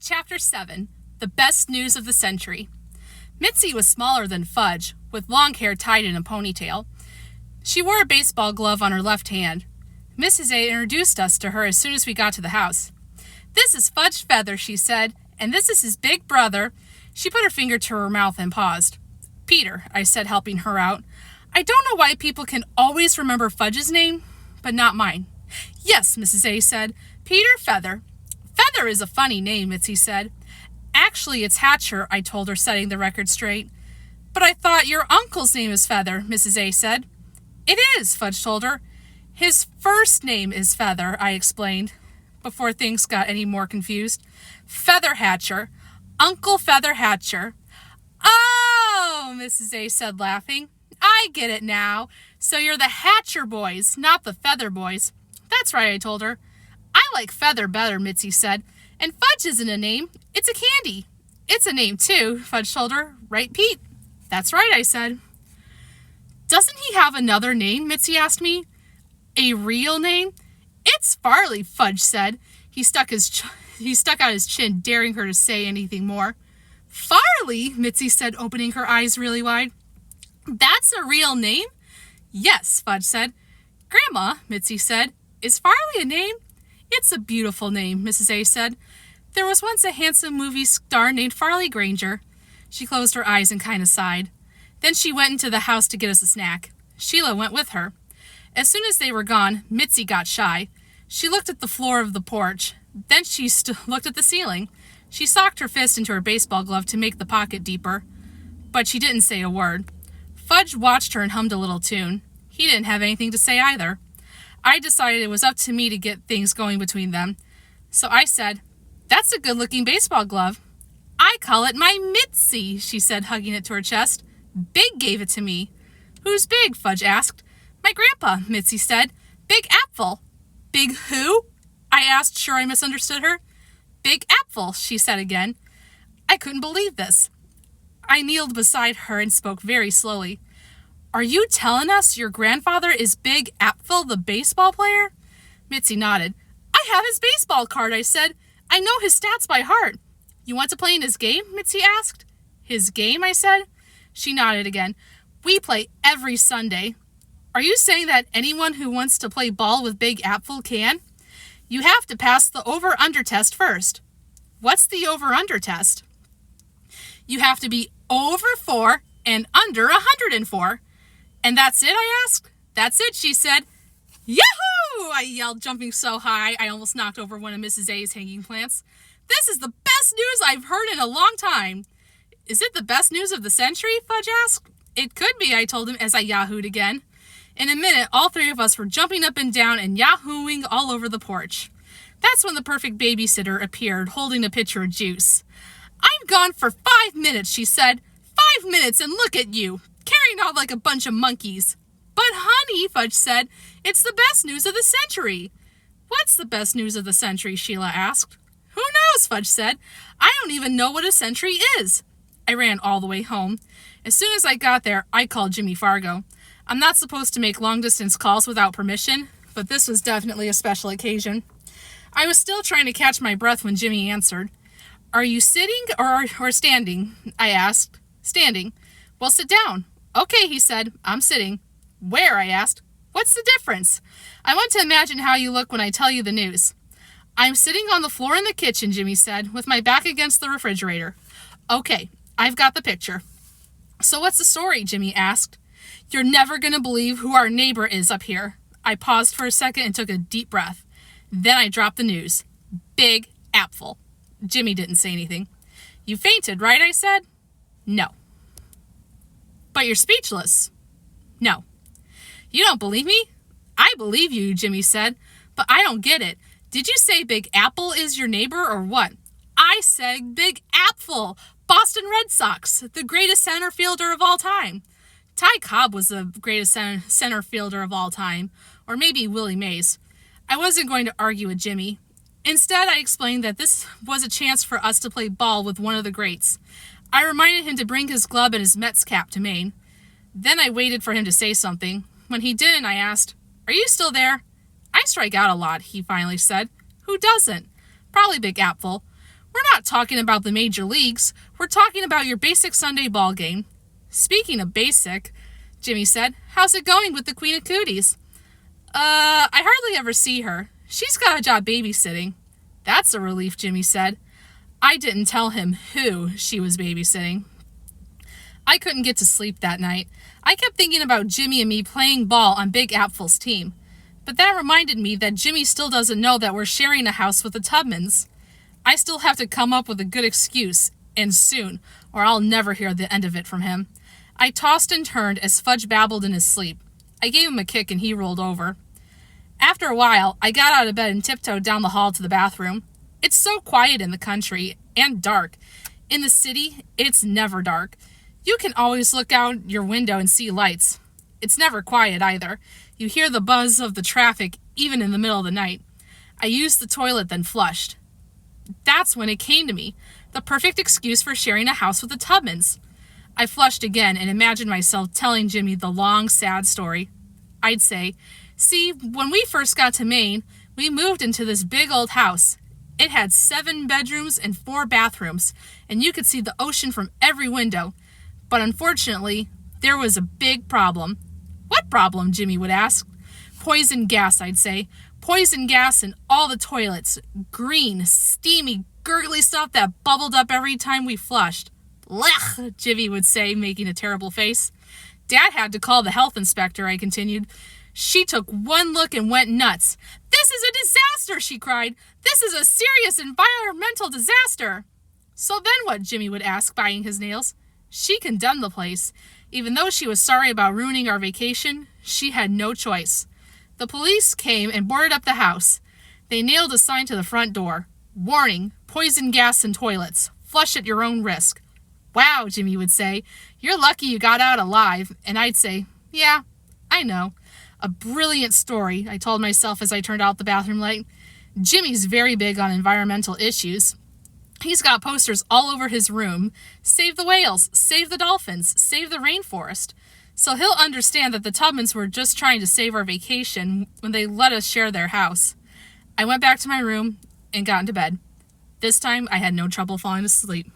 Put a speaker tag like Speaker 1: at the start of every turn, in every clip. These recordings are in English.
Speaker 1: Chapter 7, The Best News of the Century. Mitzi was smaller than Fudge, with long hair tied in a ponytail. She wore a baseball glove on her left hand. Mrs. A introduced us to her as soon as we got to the house. "This is Fudge Feather," she said, "and this is his big brother." She put her finger to her mouth and paused. "Peter," I said, helping her out. "I don't know why people can always remember Fudge's name, but not mine." "Yes," Mrs. A said, "Peter Feather." "Feather is a funny name," Mitzi said. "Actually, it's Hatcher," I told her, setting the record straight. "But I thought your uncle's name is Feather," Mrs. A said. "It is," Fudge told her. "His first name is Feather," I explained, before things got any more confused. "Feather Hatcher. Uncle Feather Hatcher." "Oh," Mrs. A said, laughing. "I get it now. So you're the Hatcher boys, not the Feather boys." "That's right," I told her. "I like Feather better," Mitzi said. "And Fudge isn't a name. It's a candy." "It's a name, too," Fudge told her. "Right, Pete?" "That's right," I said. "Doesn't he have another name?" Mitzi asked me. "A real name?" "It's Farley," Fudge said. He stuck out his chin, daring her to say anything more. "Farley?" Mitzi said, opening her eyes really wide. "That's a real name?" "Yes," Fudge said. "Grandma," Mitzi said, "is Farley a name?" "It's a beautiful name," Mrs. A said. "There was once a handsome movie star named Farley Granger." She closed her eyes and kind of sighed. Then she went into the house to get us a snack. Sheila went with her. As soon as they were gone, Mitzi got shy. She looked at the floor of the porch. Then she looked at the ceiling. She socked her fist into her baseball glove to make the pocket deeper. But she didn't say a word. Fudge watched her and hummed a little tune. He didn't have anything to say either. I decided it was up to me to get things going between them. So I said, "That's a good-looking baseball glove." "I call it my Mitzi," she said, hugging it to her chest. "Big gave it to me." "Who's Big?" Fudge asked. "My grandpa," Mitzi said. "Big Apfel." "Big who?" I asked, sure I misunderstood her. "Big Apfel," she said again. I couldn't believe this. I kneeled beside her and spoke very slowly. "Are you telling us your grandfather is Big Apfel, the baseball player?" Mitzi nodded. "I have his baseball card," I said. "I know his stats by heart." "You want to play in his game?" Mitzi asked. "His game?" I said. She nodded again. "We play every Sunday." "Are you saying that anyone who wants to play ball with Big Apfel can?" "You have to pass the over-under test first." "What's the over-under test?" "You have to be over 4 and under 104. "And that's it?" I asked. "That's it," she said. "Yahoo!" I yelled, jumping so high I almost knocked over one of Mrs. A's hanging plants. "This is the best news I've heard in a long time." "Is it the best news of the century?" Fudge asked. "It could be," I told him as I yahooed again. In a minute, all three of us were jumping up and down and yahooing all over the porch. That's when the perfect babysitter appeared, holding a pitcher of juice. "I'm gone for 5 minutes," she said. 5 minutes, and look at you, carrying on like a bunch of monkeys." "But honey," Fudge said, "it's the best news of the century." "What's the best news of the century?" Sheila asked. "Who knows?" Fudge said. "I don't even know what a century is." I ran all the way home. As soon as I got there, I called Jimmy Fargo. I'm not supposed to make long-distance calls without permission, but this was definitely a special occasion. I was still trying to catch my breath when Jimmy answered. "Are you sitting or standing?" I asked. "Standing." "Well, sit down." "Okay," he said. "I'm sitting." "Where?" I asked. "What's the difference?" "I want to imagine how you look when I tell you the news." "I'm sitting on the floor in the kitchen," Jimmy said, "with my back against the refrigerator." "Okay, I've got the picture." "So what's the story?" Jimmy asked. "You're never going to believe who our neighbor is up here." I paused for a second and took a deep breath. Then I dropped the news. Big Apfel. Jimmy didn't say anything. "You fainted, right?" I said. "No." "But you're speechless." "No." "You don't believe me?" "I believe you," Jimmy said, "but I don't get it. Did you say Big Apple is your neighbor or what?" "I said Big Apfel, Boston Red Sox, the greatest center fielder of all time." Ty Cobb was the greatest center fielder of all time, or maybe Willie Mays. I wasn't going to argue with Jimmy. Instead, I explained that this was a chance for us to play ball with one of the greats. I reminded him to bring his glove and his Mets cap to Maine. Then I waited for him to say something. When he didn't, I asked, "Are you still there?" "I strike out a lot," he finally said. "Who doesn't?" "Probably Big Apfel. We're not talking about the major leagues. We're talking about your basic Sunday ball game. Speaking of basic, Jimmy said, how's it going with the Queen of Cooties? I hardly ever see her. She's got a job babysitting. That's a relief, Jimmy said. I didn't tell him who she was babysitting. I couldn't get to sleep that night. I kept thinking about Jimmy and me playing ball on Big Apfel's team. But that reminded me that Jimmy still doesn't know that we're sharing a house with the Tubmans. I still have to come up with a good excuse, and soon, or I'll never hear the end of it from him. I tossed and turned as Fudge babbled in his sleep. I gave him a kick and he rolled over. After a while, I got out of bed and tiptoed down the hall to the bathroom. It's so quiet in the country, and dark. In the city, it's never dark. You can always look out your window and see lights. It's never quiet either. You hear the buzz of the traffic even in the middle of the night. I used the toilet, then flushed. That's when it came to me. The perfect excuse for sharing a house with the Tubmans. I flushed again and imagined myself telling Jimmy the long, sad story. I'd say, see, when we first got to Maine, we moved into this big old house. It had 7 bedrooms and 4 bathrooms, and you could see the ocean from every window. But unfortunately, there was a big problem. What problem? Jimmy would ask. Poison gas, I'd say. Poison gas in all the toilets. Green, steamy, gurgly stuff that bubbled up every time we flushed. Blech, Jimmy would say, making a terrible face. Dad had to call the health inspector, I continued. She took one look and went nuts. This is a disaster, she cried. This is a serious environmental disaster. So then what? Jimmy would ask, biting his nails. She condemned the place. Even though she was sorry about ruining our vacation, she had no choice. The police came and boarded up the house. They nailed a sign to the front door. Warning, poison gas in toilets. Flush at your own risk. Wow, Jimmy would say, you're lucky you got out alive. And I'd say, yeah, I know. A brilliant story, I told myself as I turned out the bathroom light. Jimmy's very big on environmental issues. He's got posters all over his room. Save the whales, save the dolphins, save the rainforest. So he'll understand that the Tubmans were just trying to save our vacation when they let us share their house. I went back to my room and got into bed. This time I had no trouble falling asleep.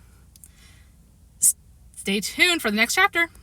Speaker 1: Stay tuned for the next chapter.